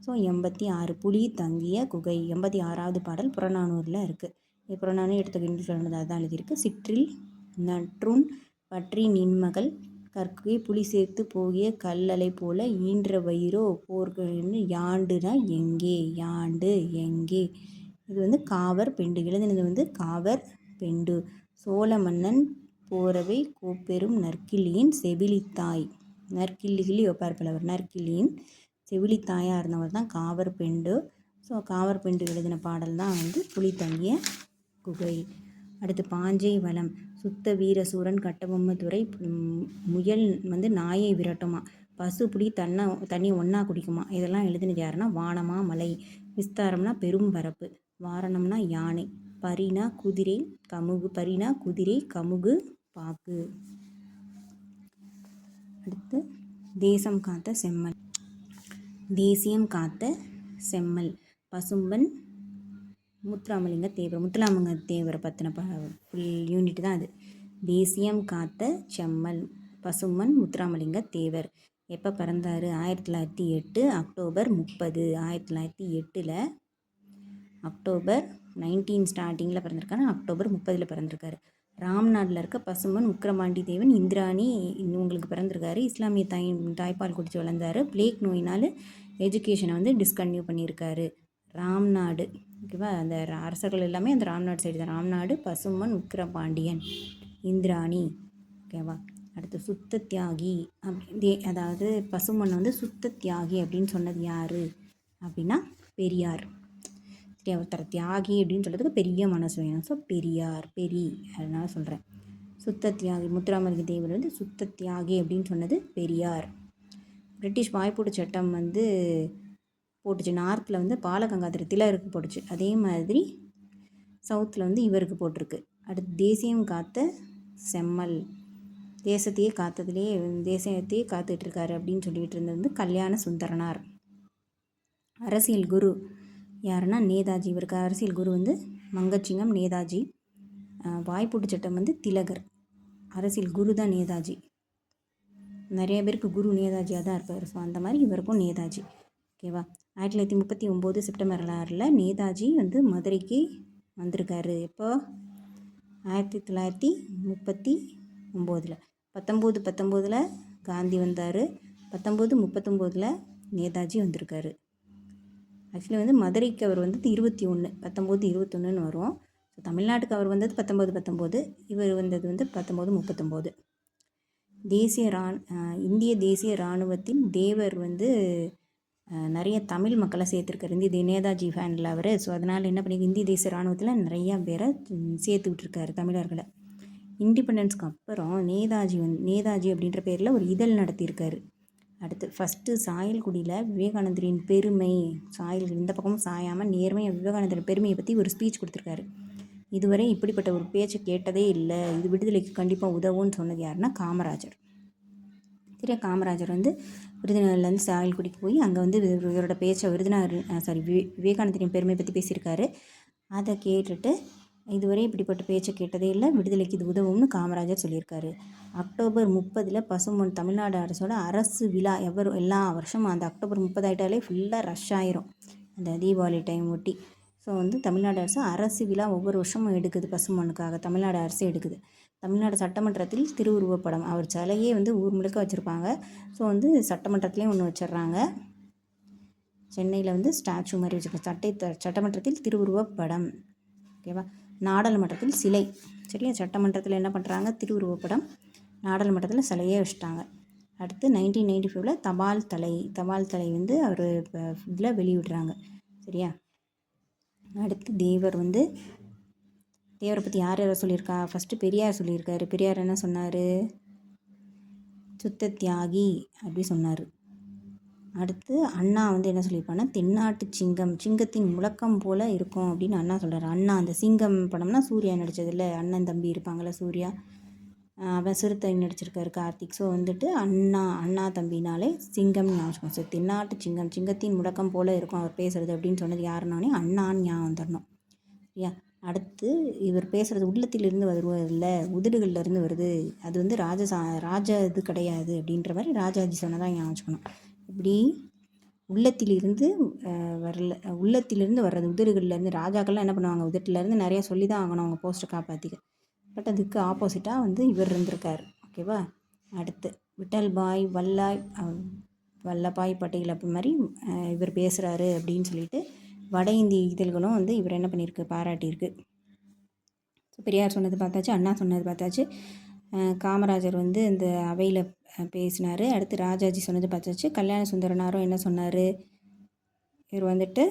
ஸோ 86 புலி தங்கிய குகை 86வது பாடல் புறநானூரில் இருக்குது. புறநானூறு எடுத்துக்கிட்டு சொன்னது அதுதான் எழுதியிருக்கு. சிற்றில் நற்றுண் பற்றி நின்மகள் கற்கை புலி சேர்த்து போகிய கல்லலை போல ஈன்ற வயிறோ போர்கன்னு யாண்டுனா எங்கே, யாண்டு எங்கே. இது வந்து காவர் பெண்டு. எழுதினது வந்து காவர் பெண்டு. சோழ மன்னன் போரவை கோப்பெரும் நற்கிள்ளியின் செவிலித்தாய். நற்கிள்ளி வைப்பார் புலவர். நற்கிள்ளியின் செவிலித்தாயாக இருந்தவர் தான் Khawar bend. So Khawar bend எழுதின பாடல் தான் வந்து புலி தங்கிய குகை. அடுத்து பாஞ்சை வளம். சுத்த வீரசூரன் கட்டபொம்ம துறை முயல் வந்து நாயை விரட்டுமா, பசு புலி தண்ணி ஒன்றா குடிக்குமா. இதெல்லாம் எழுதினது யாருன்னா வானமா மலை. விஸ்தாரம்னா பெரும் பரப்பு. வாரணம்னா யானை. பரினா குதிரை கமுகு பாக்கு. அடுத்து தேசியம் காத்த செம்மல். பசும்பன் முத்துராமலிங்க தேவரை பற்றின ஃபுல் யூனிட் தான் அது. தேசியம் காத்த செம்மல் பசும்பன் முத்துராமலிங்க தேவர். எப்போ பிறந்தார்? 1908 அக்டோபர் 30. 1908 அக்டோபர் 19 ஸ்டார்டிங்கில் பிறந்திருக்காரு. அக்டோபர் 30 பிறந்திருக்காரு. ராம்நாட்டில் இருக்க பசும்பன் உக்கிரபாண்டி தேவன் இந்திராணி இவங்களுக்கு பிறந்திருக்காரு. இஸ்லாமிய தாய்ப்பால் குடித்து வளர்ந்தார். பிளேக் நோயினால் எஜுகேஷனை வந்து டிஸ்கன்டினியூ பண்ணியிருக்காரு. ராம்நாடு, ஓகேவா, அந்த அரசர்கள் எல்லாமே அந்த ராம்நாடு சைடு தான். ராம்நாடு, பசும்பன், உக்கிரபாண்டியன், இந்திராணி, ஓகேவா. அடுத்து சுத்த தியாகி அதாவது பசுமண்ணை வந்து சுத்த தியாகி அப்படின்னு சொன்னது யார் அப்படின்னா பெரியார். சரி, ஒருத்தர் தியாகி அப்படின்னு சொல்கிறதுக்கு பெரிய மனசு வேணும். ஸோ பெரியார், அதனால் சொல்கிறேன். சுத்த தியாகி முத்துராமலிங்க தேவர் வந்து சுத்த தியாகி அப்படின்னு சொன்னது பெரியார். பிரிட்டிஷ் வாய்ப்பூட்டு சட்டம் வந்து போட்டுச்சு. நார்த்தில் வந்து பாலகங்காதர திலகருக்கு போட்டுச்சு. அதே மாதிரி சவுத்தில் வந்து இவருக்கு போட்டிருக்கு. அடுத்து தேசியம் காத்த செம்மல், தேசத்தையே காத்துட்ருக்காரு அப்படின்னு சொல்லிகிட்டு இருந்தது வந்து கல்யாண சுந்தரனார். அரசியல் குரு யாருன்னா நேதாஜி. இவருக்கு அரசியல் குரு வந்து மங்கச்சிங்கம் நேதாஜி. வாய்ப்பூட்டு சட்டம் வந்து திலகர். அரசியல் குரு தான் நேதாஜி. நிறைய பேருக்கு குரு நேதாஜியாக தான் இருப்பார். ஸோ அந்த மாதிரி இவருக்கும் நேதாஜி. ஓகேவா. 1939 செப்டம்பர் 6 நேதாஜி வந்து மதுரைக்கு வந்திருக்காரு. எப்போ? 1939. 1919 காந்தி வந்தார். 1939 நேதாஜி வந்திருக்காரு. ஆக்சுவலி வந்து மதுரைக்கு அவர் வந்தது 21, 1921 வரும். ஸோ தமிழ்நாட்டுக்கு அவர் வந்தது 1919, இவர் வந்தது வந்து 1939. இந்திய தேசிய இராணுவத்தின் தேவர் வந்து நிறைய தமிழ் மக்களை சேர்த்துருக்காரு. நேதாஜி ஃபேனில் அவர். ஸோ அதனால் என்ன பண்ணி இந்திய தேசிய இராணுவத்தில் நிறையா பேரை சேர்த்து விட்டுருக்காரு தமிழர்களை. இண்டிபெண்டன்ஸ்க்கு அப்புறம் நேதாஜி அப்படின்ற பேரில் ஒரு இதழ் நடத்தியிருக்காரு. அடுத்து ஃபஸ்ட்டு சாயல்குடியில் விவேகானந்தரின் பெருமை, இந்த பக்கமும் சாயாமல் நேர்மையாக விவேகானந்தரின் பெருமையை பற்றி ஒரு ஸ்பீச் கொடுத்துருக்காரு. இதுவரை இப்படிப்பட்ட ஒரு பேச்சை கேட்டதே இல்லை, இது விடுதலைக்கு கண்டிப்பாக உதவும்னு சொன்னது யாருன்னா காமராஜர். சரியா. காமராஜர் வந்து விருதுநகர்லேருந்து சாயல்குடிக்கு போய் அங்கே வந்து இவரோட பேச்சை விவேகானந்தரின் பெருமை பற்றி பேசியிருக்காரு. அதை கேட்டுட்டு இதுவரை இப்படிப்பட்ட பேச்சை கேட்டதே இல்லை, விடுதலைக்கு இது உதவும்னு காமராஜர் சொல்லியிருக்காரு. அக்டோபர் 30 பசும்பொன் தமிழ்நாடு அரசோட அரசு விழா எல்லா வருஷமும் அந்த அக்டோபர் 30 ஆகிட்டாலே ஃபுல்லாக ரஷ் ஆயிரும் அந்த தீபாவளி டைம் ஒட்டி. ஸோ வந்து தமிழ்நாடு அரசு விழா ஒவ்வொரு வருஷமும் எடுக்குது. பசும்பொன்னுக்காக தமிழ்நாடு அரசு எடுக்குது. தமிழ்நாடு சட்டமன்றத்தில் திருவுருவப்படம் அவர் சிலையே வந்து ஊர் முழுக்க வச்சுருப்பாங்க. ஸோ வந்து சட்டமன்றத்துலேயும் ஒன்று வச்சிடுறாங்க. சென்னையில் வந்து ஸ்டாச்சு மாதிரி வச்சுருக்காங்க. சட்டமன்றத்தில் திருவுருவப்படம். ஓகேவா. நாடாளுமன்றத்தில் சிலை. சரியா. சட்டமன்றத்தில் என்ன பண்ணுறாங்க? திருவுருவப்படம். நாடாளுமன்றத்தில் சிலையே வச்சுட்டாங்க. அடுத்து 1995 தபால் தலை வந்து அவர் இதில் வெளியிடுறாங்க. சரியா. அடுத்து தேவரை பற்றி யார் சொல்லியிருக்கா? ஃபஸ்ட்டு பெரியார் சொல்லியிருக்காரு. பெரியார் என்ன சொன்னார்? சுத்த தியாகி அப்படி சொன்னார். அடுத்து அண்ணா வந்து என்ன சொல்லியிருப்பாங்கன்னா தென்னாட்டு சிங்கத்தின் முழக்கம் போல் இருக்கும் அப்படின்னு அண்ணா சொல்கிறார். அண்ணா அந்த சிங்கம் படம்னா சூர்யா நடித்ததில்ல, அண்ணன் தம்பி இருப்பாங்கள்ல சூர்யா, அவன் சிறுத்தை நடிச்சிருக்காரு கார்த்திக். ஸோ வந்துட்டு அண்ணா தம்பினாலே சிங்கம்னு ஞாபகம். ஸோ தென்னாட்டு சிங்கத்தின் முழக்கம் போல் இருக்கும் அவர் பேசுகிறது அப்படின்னு சொன்னது யாருன்னானே அண்ணான்னு ஞாபகம் வந்துடணும். சரியா. அடுத்து இவர் பேசுகிறது உள்ளத்திலிருந்து வருவதில்லை, உதடுகள்லேருந்து வருது, அது வந்து ராஜ இது கிடையாது அப்படின்ற மாதிரி ராஜாஜி சொன்னதான் ஞாபகம் வச்சுக்கணும். இப்படி உள்ளத்திலிருந்து வர்றது, உதடுகள்லேருந்து. ராஜாக்கள்லாம் என்ன பண்ணுவாங்க? உதட்டிலேருந்து நிறையா சொல்லி தான் ஆகணும் அவங்க போஸ்ட்டை காப்பாற்றிக்க. பட் அதுக்கு ஆப்போசிட்டாக வந்து இவர் இருந்திருக்கார். ஓகேவா. அடுத்து விட்டல்பாய் வல்லபாய் பட்டேல் அப்படி மாதிரி இவர் பேசுகிறாரு அப்படின்னு சொல்லிட்டு வட இந்திய இதழ்களும் வந்து இவர் என்ன பண்ணியிருக்கு? பாராட்டியிருக்கு. ஸோ பெரியார் சொன்னது பார்த்தாச்சு, அண்ணா சொன்னது பார்த்தாச்சு, காமராஜர் வந்து இந்த அவையில் பேசினார். அடுத்து ராஜாஜி சொன்னது பார்த்தாச்சு. கல்யாண சுந்தரனாரும் என்ன சொன்னார்? இவர் வந்துட்டு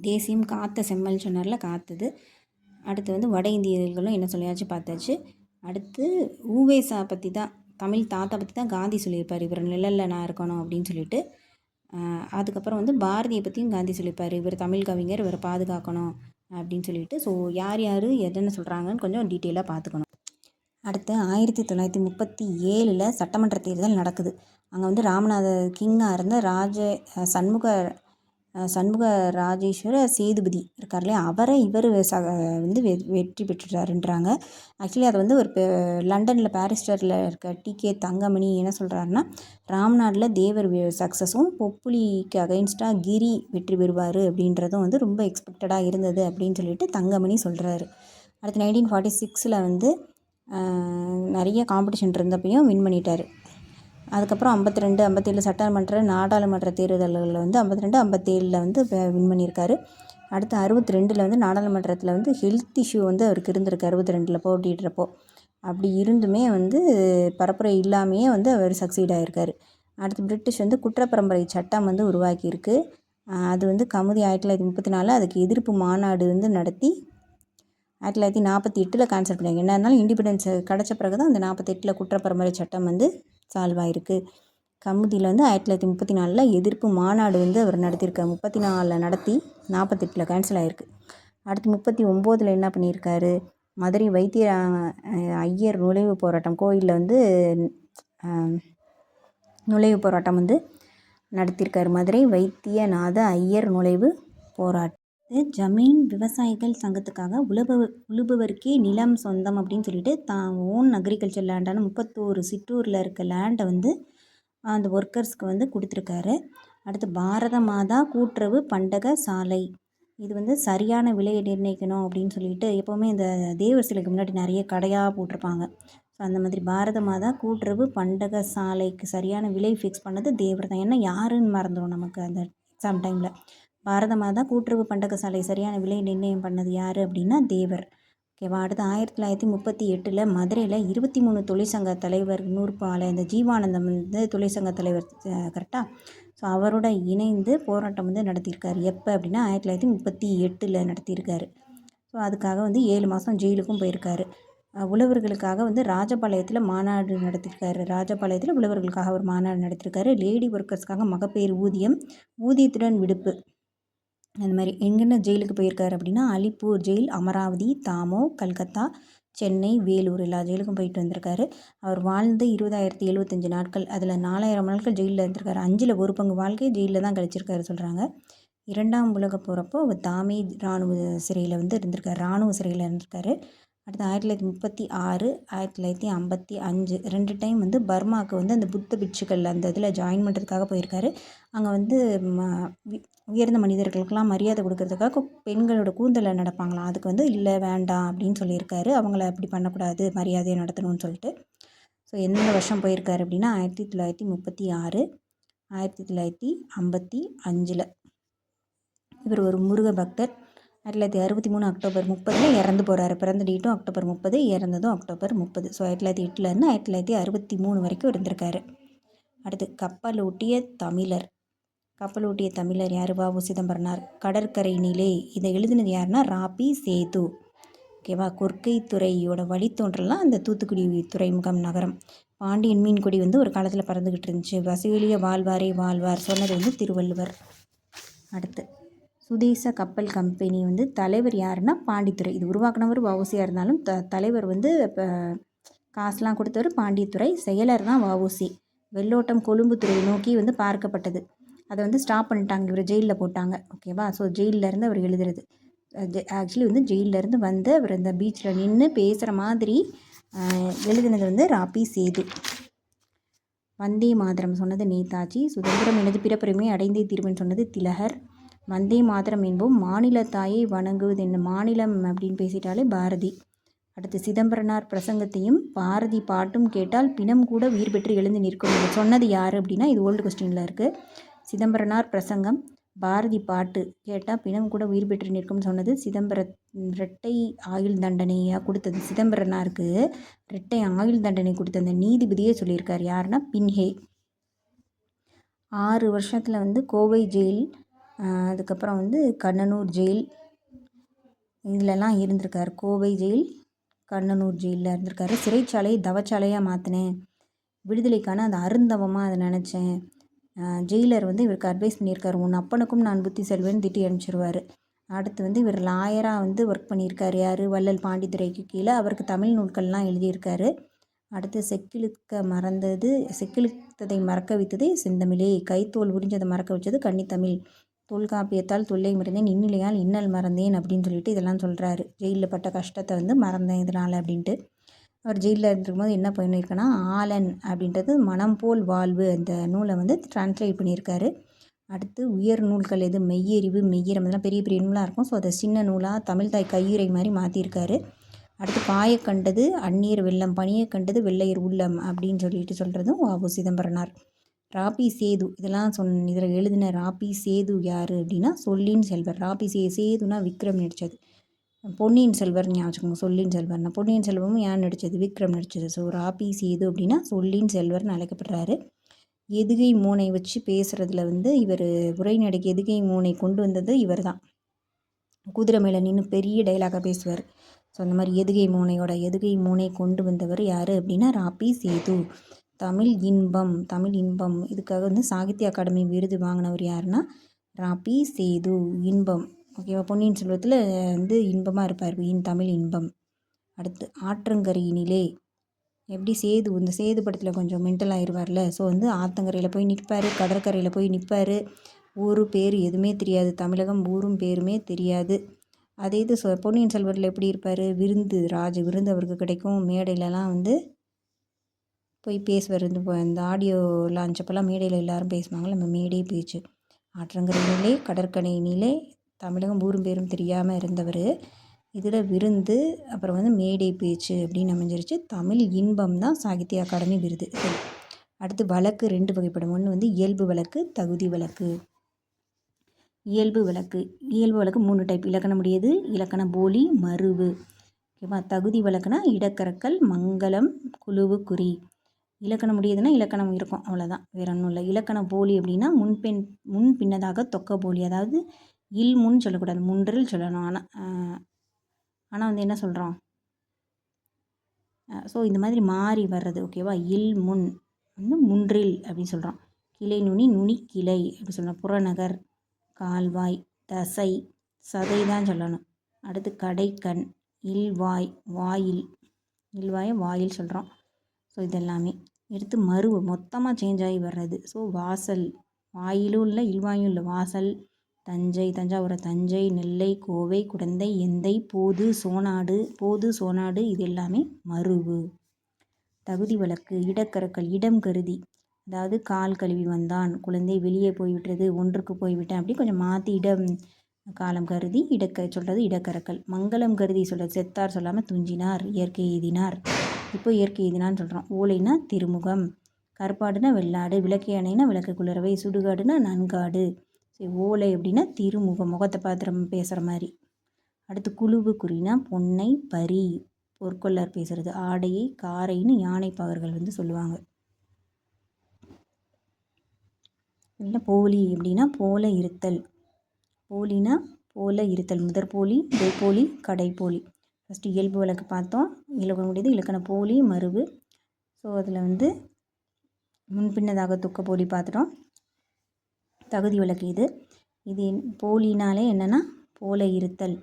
தேசியம் காத்த செம்மல் சொன்னார்ல, காத்தது. அடுத்து வந்து வட இந்தியர்களும் என்ன சொல்லியாச்சு பார்த்தாச்சு. அடுத்து ஊவேசா பற்றி தான், தமிழ் தாத்தா பற்றி தான் காந்தி சொல்லியிருப்பார், இவர் நிழலில் நான் இருக்கணும் அப்படின்னு சொல்லிட்டு. அதுக்கப்புறம் வந்து பாரதியை பற்றியும் காந்தி சொல்லியிருப்பார், இவர் தமிழ் கவிஞர், இவரை பாதுகாக்கணும் அப்படின்னு சொல்லிட்டு. ஸோ யார் என்னென்ன சொல்கிறாங்கன்னு கொஞ்சம் டீட்டெயிலாக பார்த்துக்கணும். அடுத்து 1937 சட்டமன்ற தேர்தல் நடக்குது. அங்கே வந்து ராமநாத கிங்காக இருந்த சண்முக ராஜேஸ்வர சேதுபதி இருக்கார் இல்லையா, அவரை இவர் வந்து வெற்றி பெற்றுட்டாருன்றாங்க. ஆக்சுவலி அதை வந்து ஒரு லண்டனில் பாரிஸ்டரில் இருக்க டிகே தங்கமணி என்ன சொல்கிறாருன்னா, ராம்நாட்டில் தேவர் சக்ஸஸும் பொப்புலிக்கு அகைன்ஸ்டாக கிரி வெற்றி பெறுவார் அப்படின்றதும் வந்து ரொம்ப எக்ஸ்பெக்டடாக இருந்தது அப்படின்னு சொல்லிட்டு தங்கமணி சொல்கிறாரு. அடுத்து 1946 வந்து நிறைய காம்படிஷன் இருந்தப்பையும் வின் பண்ணிட்டார். அதுக்கப்புறம் 52, 57 சட்டமன்ற நாடாளுமன்ற தேர்தல்களில் வந்து 52, 57 வந்து வின் பண்ணியிருக்காரு. அடுத்து 62 வந்து நாடாளுமன்றத்தில் வந்து ஹெல்த் இஷ்யூ வந்து அவருக்கு இருந்திருக்கு. 62 போட்டிடுறப்போ அப்படி இருந்துமே வந்து பரப்புரை இல்லாமையே வந்து அவர் சக்சீட் ஆகியிருக்காரு. அடுத்து பிரிட்டிஷ் வந்து குற்றப்பரம்பரை சட்டம் வந்து உருவாக்கியிருக்கு. அது வந்து கமுதி 1934 அதுக்கு எதிர்ப்பு மாநாடு வந்து நடத்தி 1948 கேன்சல் பண்ணியாங்க. என்ன இருந்தாலும் இண்டிபெண்டன்ஸ் கிடச்ச பிறகு தான் அந்த 48 குற்றப்பரம்பரை சட்டம் வந்து சால்வ் ஆகிருக்கு. கமுதியில் வந்து 1934 எதிர்ப்பு மாநாடு வந்து அவர் நடத்தியிருக்கார். 34 நடத்தி 48 கேன்சல் ஆகிருக்கு. அடுத்து 39 என்ன பண்ணியிருக்காரு, மதுரை வைத்திய ஐயர் நுழைவு போராட்டம், கோயிலில் வந்து நுழைவு போராட்டம் வந்து நடத்தியிருக்காரு. மதுரை வைத்தியநாத ஐயர் நுழைவு போராட்டம். ஜமீன் விவசாயிகள் சங்கத்துக்காக உழுபவருக்கே நிலம் சொந்தம் அப்படின்னு சொல்லிட்டு தான் ஓன் அக்ரிகல்ச்சர் லேண்டான 31 சிற்றூரில் இருக்க லேண்டை வந்து அந்த ஒர்க்கர்ஸ்க்கு வந்து கொடுத்துருக்காரு. அடுத்து பாரத மாதா கூட்டுறவு பண்டக சாலை, இது வந்து சரியான விலையை நிர்ணயிக்கணும் அப்படின்னு சொல்லிட்டு எப்போவுமே இந்த தேவர் சிலைக்கு முன்னாடி நிறைய கடையாக போட்டிருப்பாங்க. ஸோ அந்த மாதிரி பாரத மாதா கூட்டுறவு பண்டக சாலைக்கு சரியான விலை ஃபிக்ஸ் பண்ணது தேவர் தான். ஏன்னா யாருன்னு மறந்துடும் நமக்கு அந்த எக்ஸாம் டைமில். பாரத மாதா கூட்டுறவு பண்டக சாலை சரியான விலை நிர்ணயம் பண்ணது யார் அப்படின்னா தேவர். ஓகேவா. அடுத்து 1938 மதுரையில் 23 தொழிற்சங்க தலைவர் நூற்பாலை இந்த ஜீவானந்தம் வந்து தொழிற்சங்க தலைவர் கரெக்டாக. ஸோ அவரோட இணைந்து போராட்டம் வந்து நடத்தியிருக்காரு. எப்போ அப்படின்னா 1938 நடத்தியிருக்காரு. ஸோ அதுக்காக வந்து 7 மாதம் ஜெயிலுக்கும் போயிருக்காரு. உழவர்களுக்காக வந்து ராஜபாளையத்தில் மாநாடு நடத்தியிருக்காரு. ராஜபாளையத்தில் உழவர்களுக்காக ஒரு மாநாடு நடத்தியிருக்காரு. லேடி ஒர்க்கர்ஸ்க்காக மகப்பேறு ஊதியத்துடன் விடுப்பு, அந்த மாதிரி. எங்கென்ன ஜெயிலுக்கு போயிருக்காரு அப்படின்னா அலிப்பூர் ஜெயில், அமராவதி, தாமோ, கல்கத்தா, சென்னை, வேலூர் எல்லா ஜெயிலுக்கும் போயிட்டு வந்திருக்காரு. அவர் வாழ்ந்து 20,075 நாட்கள், அதில் 4,000 நாட்கள் ஜெயிலில் இருந்திருக்காரு. 5ல் 1 பங்கு வாழ்க்கை ஜெயிலில் தான் கழிச்சிருக்காரு சொல்கிறாங்க. 2ஆம் உலக போகிறப்போ அவர் தாமே இராணுவ சிறையில் வந்து இருந்திருக்காரு. இருந்திருக்காரு. அடுத்து 1936, 1955 2 டைம் வந்து பர்மாவுக்கு வந்து அந்த புத்த பிட்சுக்கள் அந்த இதில் ஜாயின் பண்ணுறதுக்காக போயிருக்காரு. அங்கே வந்து உயர்ந்த மனிதர்களுக்கெல்லாம் மரியாதை கொடுக்கறதுக்காக பெண்களோட கூந்தலை நடப்பாங்களாம். அதுக்கு வந்து இல்லை வேண்டாம் அப்படின்னு சொல்லியிருக்காரு. அவங்கள அப்படி பண்ணக்கூடாது, மரியாதையை நடத்தணும்னு சொல்லிட்டு. ஸோ எந்த வருஷம் போயிருக்காரு அப்படின்னா 1936, 1955. இவர் ஒரு முருக பக்தர். 1963 அக்டோபர் 30 இறந்து போகிறாரு. பிறந்த டேட்டும் அக்டோபர் 30, இறந்ததும் அக்டோபர் 30. ஸோ 1908 1963 வரைக்கும் இருந்திருக்காரு. அடுத்து கப்பலோட்டிய தமிழர் யார்? வ.உ. சிதம்பரனார். கடற்கரையினிலே, இதை எழுதினது யாருன்னா ராபி சேது. ஓகேவா. கொற்கை துறையோட வழித்தோன்றலாம் அந்த தூத்துக்குடி துறைமுகம் நகரம். பாண்டியன் மீன் கொடி வந்து ஒரு காலத்தில் பறந்துக்கிட்டு இருந்துச்சு. வசூலிய வாழ்வாரே வாழ்வார் சொன்னது வந்து திருவள்ளுவர். அடுத்து சுதேச கப்பல் கம்பெனி வந்து தலைவர் யாருன்னா பாண்டித்துறை. இது உருவாக்குனவர் வ.உ.சியாக இருந்தாலும் தலைவர் வந்து இப்போ காசுலாம் கொடுத்தவர் பாண்டித்துறை. செயலர் தான் வ.உ.சி. வெள்ளோட்டம் கொழும்பு துறையை நோக்கி வந்து பார்க்கப்பட்டது. அதை வந்து ஸ்டாப் பண்ணிட்டாங்க, இவர் ஜெயிலில் போட்டாங்க. ஓகேவா. ஸோ ஜெயிலிருந்து அவர் எழுதுறது ஆக்சுவலி வந்து ஜெயிலிருந்து வந்து அவர் இந்த பீச்சில் நின்று பேசுகிற மாதிரி எழுதினது வந்து ராபி சேது. வந்தே மாதரம் சொன்னது நேதாஜி. சுதந்திரம் எனது பிறப்புரிமை அடைந்தே தீர்வுன்னு சொன்னது திலகர். வந்தே மாதரம் என்போம் மாநில தாயை வணங்குவது என்ன, மாநிலம் அப்படின்னு பேசிட்டாலே பாரதி. அடுத்து சிதம்பரனார் பிரசங்கத்தையும் பாரதி பாட்டும் கேட்டால் பிணம் கூட உயிர் பெற்று எழுந்து நிற்கும். இது சொன்னது யார் அப்படின்னா இது ஓல்டு கொஸ்டினில் இருக்குது. சிதம்பரனார் பிரசங்கம், பாரதி பாட்டு கேட்டால் பிணம் கூட உயிர் பெற்று நிற்கும்னு சொன்னது இரட்டை ஆயுள் தண்டனையாக கொடுத்தது சிதம்பரனாருக்கு. இரட்டை ஆயுள் தண்டனை கொடுத்த அந்த நீதிபதியே சொல்லியிருக்கார். யாருன்னா பின்ஹே. 6 வருஷத்தில் வந்து கோவை ஜெயில், அதுக்கப்புறம் வந்து கண்ணனூர் ஜெயில், இதிலெல்லாம் இருந்திருக்காரு. கோவை ஜெயில், கண்ணனூர் ஜெயிலில் இருந்திருக்காரு. சிறைச்சாலையை தவச்சாலையாக மாற்றினேன், விடுதலைக்கான அந்த அருந்தவமாக அதை நினச்சேன். ஜெயிலர் வந்து இவருக்கு அட்வைஸ் பண்ணியிருக்காரு, உன் அப்பனுக்கும் நான் புத்தி செல்வேன்னு திட்டி அனுப்பிச்சிருவார். அடுத்து வந்து இவர் லாயராக வந்து ஒர்க் பண்ணியிருக்காரு. யார்? வள்ளல் பாண்டித்துறைக்கு கீழே. அவருக்கு தமிழ் நூல்கள்லாம் எழுதியிருக்காரு. அடுத்து செக்கிழுத்ததை மறக்க வைத்தது செந்தமிழே, கைத்தோல் உறிஞ்சதை மறக்க வச்சது கன்னித்தமிழ், தொல்காப்பியத்தால் தொல்லை மறந்தேன், இன்னிலையால் இன்னல் மறந்தேன் அப்படின்னு சொல்லிட்டு இதெல்லாம் சொல்கிறாரு. ஜெயிலில் பட்ட கஷ்டத்தை வந்து மறந்தேன் இதனால் அப்படின்ட்டு. அவர் ஜெயிலில் இருந்திருக்கும்போது என்ன பண்ணியிருக்கேன்னா ஆலன் அப்படின்றது மனம் போல் வாழ்வு அந்த நூலை வந்து டிரான்ஸ்லேட் பண்ணியிருக்காரு. அடுத்து உயர் நூல்கள் எது? மெய்யறிவு, மெய்யிரம், இதெல்லாம் பெரிய பெரிய நூலாக இருக்கும். ஸோ அதை சின்ன நூலாக தமிழ்தாய் கையுறை மாதிரி மாற்றியிருக்காரு. அடுத்து பாயக்கண்டது அந்நீர் வெள்ளம், பனியை கண்டது வெள்ளையர் உள்ளம் அப்படின்னு சொல்லிட்டு சொல்கிறதும் வ.உ. சிதம்பரனார். ராபி சேது, இதெல்லாம் இதில் எழுதின ராபி சேது யார் அப்படின்னா சொல்லின் செல்வர். ராபி சேதுனா விக்ரம் நடித்தது. பொன்னியின் செல்வர் ஞாபகம் வச்சுக்கோங்க. சொல்லின் செல்வர்னா பொன்னியின் செல்வமும் யார் நடித்தது? விக்ரம் நடித்தது. ஸோ ராபி சேது அப்படின்னா சொல்லின் செல்வர்னு அழைக்கப்படுறாரு. எதுகை மோனை வச்சு பேசுகிறதுல வந்து இவர் உரைநடைக்கு எதுகை மோனை கொண்டு வந்தது இவர் தான். குதிரை மேலே நின்று பெரிய டைலாகாக பேசுவார். ஸோ அந்த மாதிரி எதுகை மோனை கொண்டு வந்தவர் யார் அப்படின்னா ராபி சேது. தமிழ் இன்பம் இதுக்காக வந்து சாகித்ய அகாடமி விருது வாங்கினவர் யாருன்னா ராபி சேது. இன்பம் ஓகேவா. பொன்னியின் செல்வத்தில் வந்து இன்பமாக இருப்பார். தமிழ் இன்பம். அடுத்து ஆற்றங்கரையினிலே எப்படி இந்த சேது படத்தில் கொஞ்சம் மென்டல் ஆயிடுவார்ல. ஸோ வந்து ஆற்றங்கரையில் போய் நிற்பார், கடற்கரையில் போய் நிற்பார். ஊர் பேர் எதுவுமே தெரியாது, தமிழகம் ஊரும் பேருமே தெரியாது. அதே இது பொன்னியின் செல்வரில் எப்படி இருப்பார்? விருந்து அவருக்கு கிடைக்கும். மேடையிலலாம் வந்து போய் பேசுவார். இந்த ஆடியோ லான்ச்சப்பெல்லாம் மேடையில் எல்லாரும் பேசுவாங்கள்ல, நம்ம மேடை பேச்சு. ஆற்றங்கரையினிலே கடற்கரையினிலே தமிழகம் ஊரும் பேரும் தெரியாமல் இருந்தவர். இதில் விருந்து அப்புறம் வந்து மேடை பேச்சு அப்படின்னு அமைஞ்சிருச்சு. தமிழ் இன்பம் தான் சாகித்ய அகாடமி விருது. அடுத்து வழக்கு 2 வகைப்படும். ஒன்று வந்து இயல்பு வழக்கு, தகுதி வழக்கு. இயல்பு வழக்கு 3 டைப். இலக்கணமுடையது, இலக்கண போலி, மருவு. ஓகேவா. தகுதி வழக்குனா இடக்கரக்கல், மங்களம், குழுவு, குறி. இலக்கணமுடையதுன்னா இலக்கணம் இருக்கும், அவ்வளோதான், வேற ஒன்றும் இல்லை. இலக்கண போலி அப்படின்னா முன் பின்னதாக தொக்க போலி. அதாவது முன் சொல்லக்கூடாது, முன்றில் சொல்லணும். ஆனால் வந்து என்ன சொல்கிறோம்? ஸோ இந்த மாதிரி மாறி வர்றது. ஓகேவா. முன் வந்து முன்றில் அப்படின்னு சொல்கிறோம். கிளை நுனி கிளை அப்படி சொல்லணும். புறநகர், கால்வாய், தசை, சதை தான் சொல்லணும். அடுத்து கடைக்கண், வாயில், வாயில் சொல்கிறோம். ஸோ இதெல்லாமே எடுத்து மருவு மொத்தமாக சேஞ்ச் ஆகி வர்றது. ஸோ வாசல், வாயிலும் இல்லை இல்வாயும் இல்லை. வாசல், தஞ்சாவூர், தஞ்சை, நெல்லை, கோவை, குடந்தை, எந்தை, போது, சோனாடு இது எல்லாமே மருவு. தகுதி வழக்கு இடக்கரக்கல், இடம் கருதி, அதாவது கால் கழுவி வந்தான், குழந்தை வெளியே போய்விட்டது, ஒன்றுக்கு போய்விட்டேன், அப்படி கொஞ்சம் மாற்றி காலம் கருதி சொல்கிறது இடக்கரக்கல். மங்களம் கருதி சொல்கிறது செத்தார் சொல்லாமல் துஞ்சினார், இயற்கை எய்தினார். இப்போ இயற்கை எய்தினான்னு சொல்கிறோம். ஓலைனா திருமுகம், கருப்பாடுனா வெள்ளாடு, விளக்கை அணைனா விளக்கு குளிரவை, சுடுகாடுனா நன்காடு. சரி, ஓலை அப்படின்னா திருமுகம், முகத்தை பார்த்து பேசுகிற மாதிரி. அடுத்து குழுவு குறினா பொன்னை, பரி, பொற்கொள்ளர் பேசுகிறது. ஆடையை காரைன்னு யானை பாகர்கள் வந்து சொல்லுவாங்க. இல்லை போலி அப்படின்னா போல இருத்தல். போலினா போல இருத்தல். முதற் போலி, இடைப்போலி, கடைப்போலி. ஃபஸ்ட்டு இயல்பு வழக்கு பார்த்தோம். இலக்கணமுடையது, இலக்கண போலி, மருவு. ஸோ அதில் வந்து முன்பின்னதாக துக்க போலி பார்த்துட்டோம். தகுதி வழக்கு இது போலினாலே என்னென்னா போல இருத்தல்.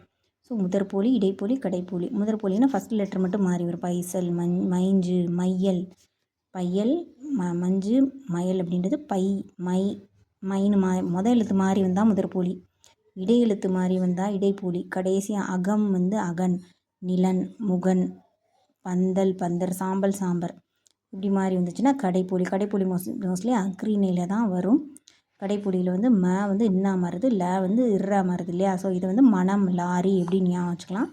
ஸோ முதற் போலி, இடைப்போலி, கடைப்போலி. முதற் போலினா ஃபஸ்ட் லெட்டர் மட்டும் மாறி வரும். பைசல், மைஞ்சு, மையல், பையல், மஞ்சு, மயல் அப்படின்றது மைன்னு முதல் எழுத்து மாறி வந்தால் முதற் போலி, இடை எழுத்து மாறி வந்தால் இடைப்போலி, கடைசியாக அகம் வந்து அகன், நிலன், முகன், பந்தர், சாம்பர் இப்படி மாறி வந்துச்சுன்னா கடைப்போலி மோஸ்ட்லி அக்ரிணையில் தான் வரும். கடைப்பொடியில் வந்து வந்து இன்னா மாறுது, வந்து இர்ரா மாறுது இல்லையா. ஸோ இது வந்து மனம், லாரி எப்படின்னு ஞாபகம் வச்சுக்கலாம்.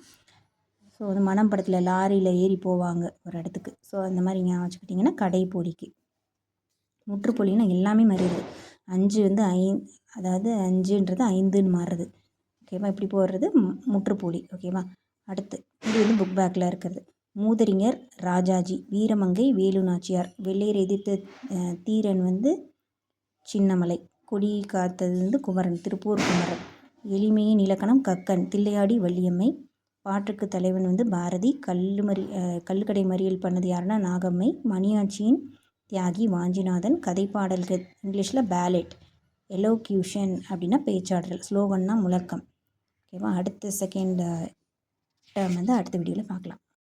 ஸோ வந்து மனம் படத்தில் லாரியில் ஏறி போவாங்க ஒரு இடத்துக்கு. ஸோ அந்த மாதிரி ஞாபகம் வச்சுக்கிட்டிங்கன்னா கடைப்பொடிக்கு. முற்றுப்பொலின்னா எல்லாமே மாறிடுது. 5 வந்து அதாவது 5ன்றது 5ன்னு மாறுறது. ஓகேவா. இப்படி போடுறது முற்றுப்பொலி. ஓகேவா. அடுத்து இது வந்து புக் பேக்கில் இருக்கிறது. மூதறிஞர் ராஜாஜி, வீரமங்கை வேலு நாச்சியார், வெள்ளையர் எதிர்த்த தீரன் வந்து சின்னமலை, கொடி காத்தது வந்து குமரன், திருப்பூர் குமரன், எளிமையின் இலக்கணம் கக்கன், தில்லையாடி வள்ளியம்மை, பாட்டுக்கு தலைவன் வந்து பாரதி, கல்லுக்கடை மறியல் பண்ணது யாருன்னா நாகம்மை, மணியாட்சியின் தியாகி வாஞ்சிநாதன், கதைப்பாடல்கள் இங்கிலீஷில் பேலட், எலோக்யூஷன் அப்படின்னா பேச்சாற்றல், ஸ்லோகன்னா முழக்கம். ஓகேவா. அடுத்த செகண்ட் டேர்ம் வந்து அடுத்த வீடியோவில் பார்க்கலாம்.